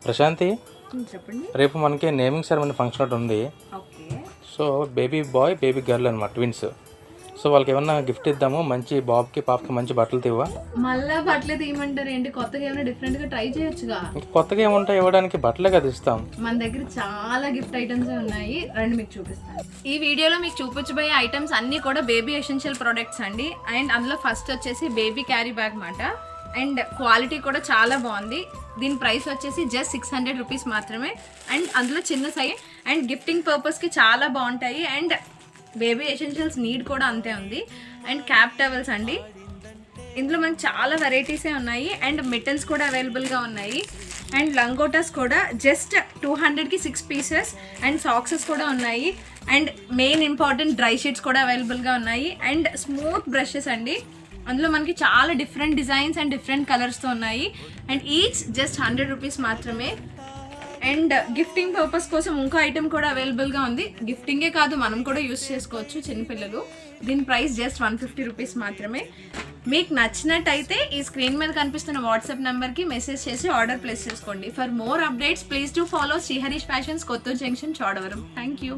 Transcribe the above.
ప్రశాంతి, చెప్పండి. రేపు మనకి నేమింగ్ సెరమనీ ఫంక్షన్ ఒకటి ఉంది. Okay. So baby bye baby girl అనమాట, ట్విన్స్. సో వాళ్ళకి ఏమన్నా గిఫ్ట్ ఇద్దాము, మంచి బాబుకి పాపకి మంచి బట్టలు తీవా. మళ్ళా బట్టలే తీయమంటారు ఏంటి? కొత్తగా ఏమైనా డిఫరెంట్ గా ట్రై చేయొచ్చుగా. ఇంకా కొత్తగా ఏముంటాయి ఇవ్వడానికి, బట్టలే కదా ఇస్తాం. మన దగ్గర చాలా గిఫ్ట్ ఐటమ్స్ ఉన్నాయి, రండి మీకు చూపిస్తాను. ఈ వీడియోలో మీకు చూపించబోయే ఐటమ్స్ అన్ని కూడా బేబీ ఎసెన్షియల్ ప్రొడక్ట్స్ అండి. అండ్ అందులో ఫస్ట్ వచ్చేసి బేబీ క్యారీ బ్యాగ్ మాట. అండ్ క్వాలిటీ కూడా చాలా బాగుంది. దీని ప్రైస్ వచ్చేసి జస్ట్ 600 రూపీస్ మాత్రమే. అండ్ అందులో చిన్న సైజ్ అండ్ గిఫ్టింగ్ పర్పస్కి చాలా బాగుంటాయి. అండ్ బేబీ ఎసెన్షియల్స్ నీడ్ కూడా అంతే ఉంది. అండ్ క్యాప్ టవల్స్ అండి, ఇందులో మనకి చాలా వెరైటీసే ఉన్నాయి. అండ్ మిటన్స్ కూడా అవైలబుల్గా ఉన్నాయి. అండ్ లంగోటాస్ కూడా జస్ట్ 200కి 6 పీసెస్. అండ్ సాక్సెస్ కూడా ఉన్నాయి. And main important dry sheets కూడా అవైలబుల్గా ఉన్నాయి. అండ్ స్మూత్ బ్రషెస్ అండి, అందులో మనకి చాలా డిఫరెంట్ డిజైన్స్ అండ్ డిఫరెంట్ కలర్స్తో ఉన్నాయి. అండ్ ఈచ్ జస్ట్ 100 రూపీస్ మాత్రమే. అండ్ గిఫ్టింగ్ పర్పస్ కోసం ఇంకో ఐటెం కూడా అవైలబుల్గా ఉంది. గిఫ్టింగే కాదు, మనం కూడా యూస్ చేసుకోవచ్చు చిన్నపిల్లలు. దీని ప్రైస్ జస్ట్ 150 రూపీస్ మాత్రమే. మీకు నచ్చినట్టయితే ఈ స్క్రీన్ మీద కనిపిస్తున్న వాట్సాప్ నెంబర్కి మెసేజ్ చేసి ఆర్డర్ ప్లేస్ చేసుకోండి. For more updates please to follow Sriharish fashions, Kothuru junction, Chodavaram. Thank you.